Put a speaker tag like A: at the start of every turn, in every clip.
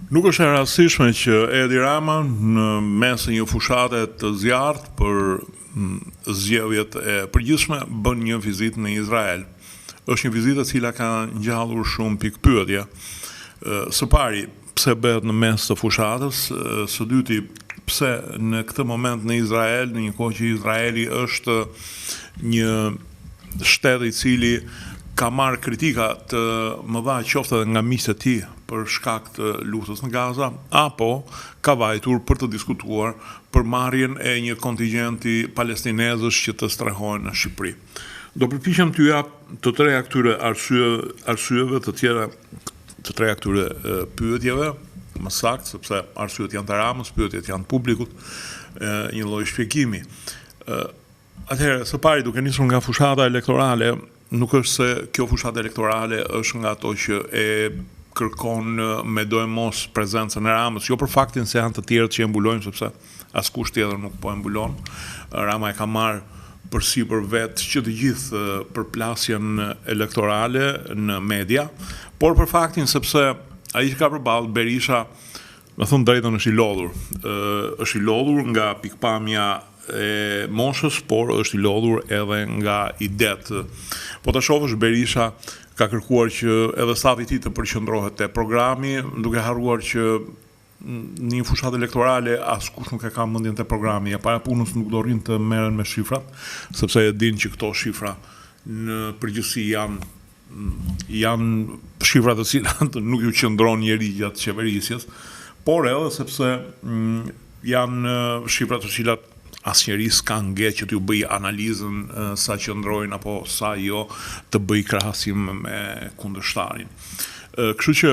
A: Nuk është e rastishme që Edi Rama në mes një fushate të zjarrt për zgjedhjet e përgjithshme bën një vizitë në Izrael. Është një vizitë e cila ka ngjallur shumë pikpyetje. Së pari, pse bëhet në mes të fushatës, së dyti, pse në këtë moment në Izrael, në një kohë që Izraeli është një shtet i cili ka marrë kritika të mëdha qoftë edhe nga miqtë e tij për shkak të luftës në Gaza, apo ka vajtur për të diskutuar për marrjen e një kontingjenti palestinezësh që të strehojnë në Shqipëri. Do përpiqem t'ju jap të treja këtyre arsyeve, të treja këtyre pyetjeve, më saktë, sepse arsyet janë të Ramës, pyetjet janë të publikut, një lloj shpjegimi. Atëherë, së pari, duke nisur nga fushata elektorale, nuk është se kjo fushatë elektorale është nga ato që e kërkon me do e mos prezencën e Ramës, jo për faktin se janë të tjerët që e mbulojnë, sepse askush tjetër nuk po e mbulon. Rama e ka marrë përsipër vetë që të gjithë përplasjen elektorale në media, por për faktin sepse ai që ka përballë Berisha, me thënë drejtën, është i lodhur. Është i lodhur nga pikpamja e moshës, por është i lodhur edhe nga idet. Po ta shohësh, Berisha ka kërkuar që edhe stafi i tij të përqendrohet te programi, duke harruar që në një fushatë elektorale askush nuk e ka mendjen te programi. Ja para punës nuk do rrin të merren me shifrat, sepse e din që këto shifra në përgjithësi janë shifra të cilat nuk ju qëndron njeri gjatë qeverisjes, por edhe sepse janë shifra të cilat asnjëri s'ka nge që t'ju bëj analizën sa qëndrojnë apo sa jo, të bëj krahasim me kundërshtarin. Kështu që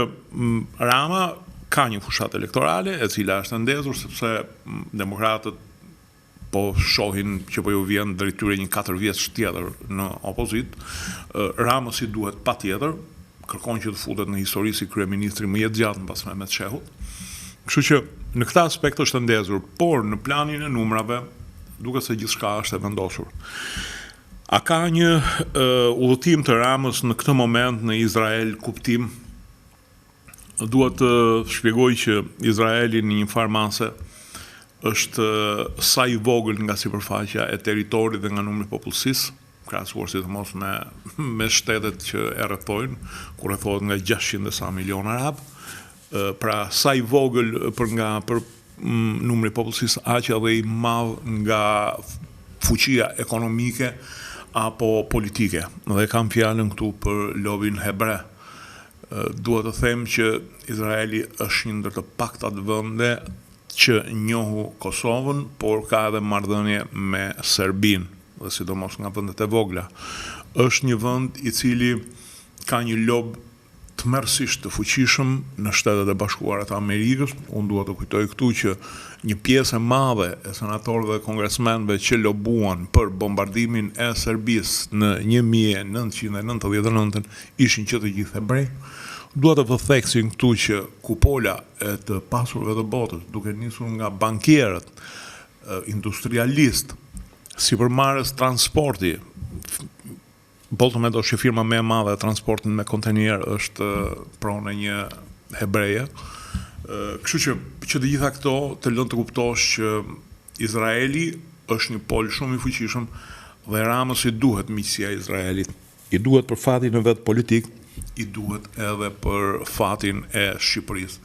A: Rama ka një fushatë elektorale e cila është ndezur sepse demokratët po shohin që po ju vjen drejt tyre një 4 vjeç tjetër në opozit. Ramës i duhet patjetër, kërkon që të futet në histori si kryeministri më i gjatë mbas Mehmet Shehut. Kështu që në këtë aspekt është ndezur, por në planin e numrave duket se gjithçka është e vendosur. A ka një udhëtim të Ramës në këtë moment në Izrael kuptim? Duhet të shpjegoj që Izraeli në një farë mase është sa i vogël nga sipërfaqja e territorit dhe nga numri i popullsisë, krahasuar sidomos me shtetet që e rrethojnë, ku rrethohet nga 600 e sa milion arab. Pra sa i vogël për numri i popullsisë, aq edhe i madh nga fuqia ekonomike apo politike. Dhe kam fjalën këtu për lobin hebre. Duhet të them që Izraeli është një ndër të paktat vende që njohu Kosovën, por ka edhe marrëdhënie me Serbinë, dhe sidomos nga vendet e vogla. Është një vend i cili ka një lob tmerrsisht të fuqishëm në Shtetet e Bashkuara të Amerikës. Unë duhet të kujtoj këtu që një pjesë e madhe e senatorëve dhe kongresmenëve që lobuan për bombardimin e Serbisë në 1999 ishin që të gjithë hebrej. Duhet të vëtheksin këtu që kupola e të pasurve të botës, duke nisur nga bankierët, industrialistë, sipërmarrës transporti, Boltomed është firma më e madhe e transportin me kontenjer është pronë e një hebreje. Kështu që të gjitha këto të lënë të kuptosh që Izraeli është një pol shumë i fuqishëm dhe Ramës i duhet miqësia e Izraelit. I duhet për fatin e vet politik, i duhet edhe për fatin e Shqipërisë,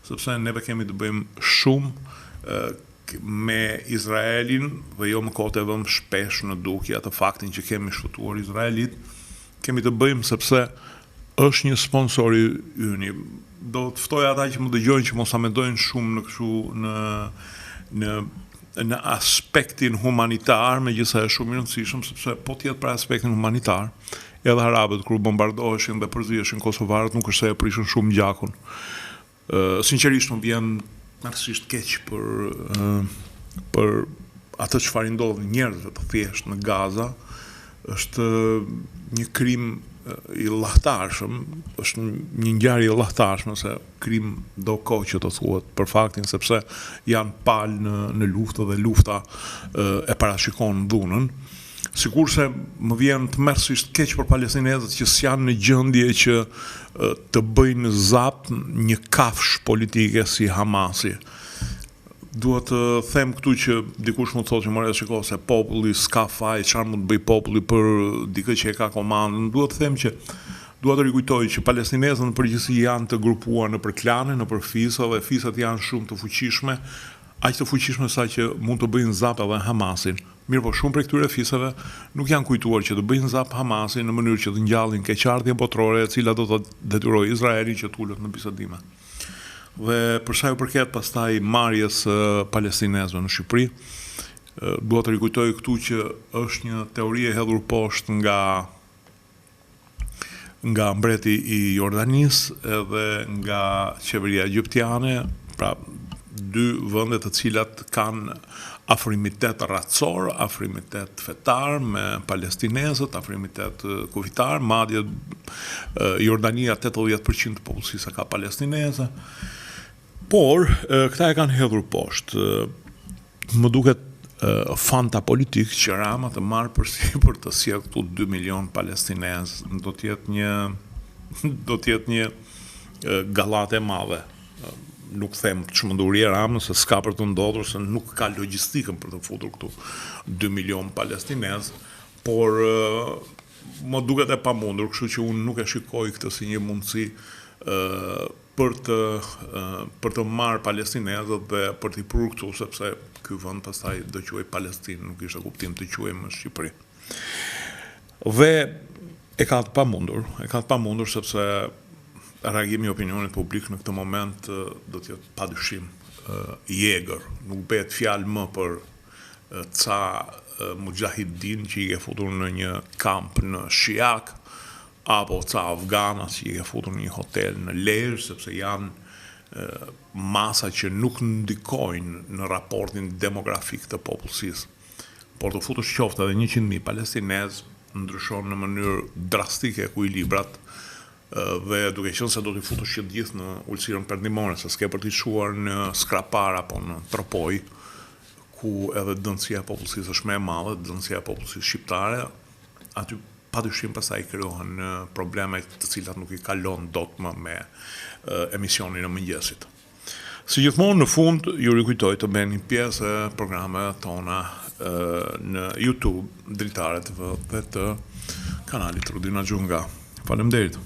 A: sepse neve kemi të bëjmë shumë me Izraelin dhe jo më kote vëmë shpesh në dukje atë faktin që kemi shfutuar Izraelit, kemi të bëjmë sepse është një sponsor i yni. Do të ftoj ata që më dëgjojnë që mos amendojnë shumë në aspektin humanitar, megjithëse është shumë i rëndësishëm, sepse po tjetë për aspektin humanitar, edhe arabët kur bombardoheshin dhe përziheshin kosovarët nuk është se e prishin shumë gjakun. Sinqerisht më vjen narsisht keq për atë çfarë ndodh njerëzve të thjeshtë në Gaza. Është një krim i llahtarshëm, është një ngjarje e llahtarshme, se krim do kohë që të thuhet, për faktin sepse janë palë në luftë dhe lufta e parashikon dhunën. Sikurse më vjen tmerrsisht keq për palestinezët që s'janë në gjendje që të bëjnë zap një kafshë politike si Hamasi. Duhet të them këtu që dikush mund të thotë që more shiko se populli s'ka faj, çfarë mund të bëj populli për dikë që e ka komandën. Duhet të them që dua të rikujtoj që palestinezët në përgjithësi janë të grupuar nëpër klane, nëpër fisa dhe fisat janë shumë të fuqishme, aq të fuqishme sa që mund të bëjnë zap edhe Hamasin. Mirë po shumë prej këtyre fisave nuk janë kujtuar që të bëjnë zap Hamasin në mënyrë që të ngjallin keqardhjen botërore e cila do të detyrojë Izraelin që të ulet në bisedime. Dhe për sa i përket pastaj marrjes palestinezëve në Shqipëri, dua të rikujtoj këtu që është një teori e hedhur poshtë nga mbreti i Jordanisë edhe nga qeveria egjiptiane, pra dy vende të cilat kanë afrimitet racor, afrimitet fetar me palestinezët, afrimitet kufitar, madje Jordania 80% të popullsisë ka palestineze. Por këta e kanë hedhur poshtë. Më duket fanta politik që Rama të marrë përsipër të sjellë këtu 2 milion palestinezë, do të jetë një gallate e madhe. Nuk them çmenduri e Ramës se s'ka për të ndodhur, se nuk ka logjistikën për të futur këtu 2 milion palestinezë, por më duket e pamundur, kështu që unë nuk e shikoj këtë si një mundësi për të marrë palestinezët dhe për t'i prur këtu, sepse ky vend pastaj do quhej Palestinë, nuk ishte kuptim të quhej më Shqipëri. Dhe e ka të pamundur sepse reagimi i opinionit publik në këtë moment do të jetë padyshim i egër. Nuk bëhet fjalë më për ca mujahidin që i ke futur në një kamp në Shiak, apo ca afgana që i ke futur në një hotel në Lezhë, sepse janë masa që nuk ndikojnë në raportin demografik të popullsisë. Por të futur qoftë edhe 100.000 palestinezë ndryshon në mënyrë drastike ekuilibrat, dhe duke qenë se do t'i futush që gjithë në ulësirën perëndimore, se s'ke për t'i çuar në Skrapar apo në Tropoj, ku edhe dëmësia e popullsisë është më e madhe, dëmësia e popullsisë shqiptare, aty padyshim pastaj krijohen probleme të cilat nuk i kalon dot më me emisionin e mëngjesit. Si gjithmonë në fund ju rikujtoj të bëni pjesë e programeve tona në YouTube, Dritare TV dhe të kanalit Rudina Xhunga. Faleminderit.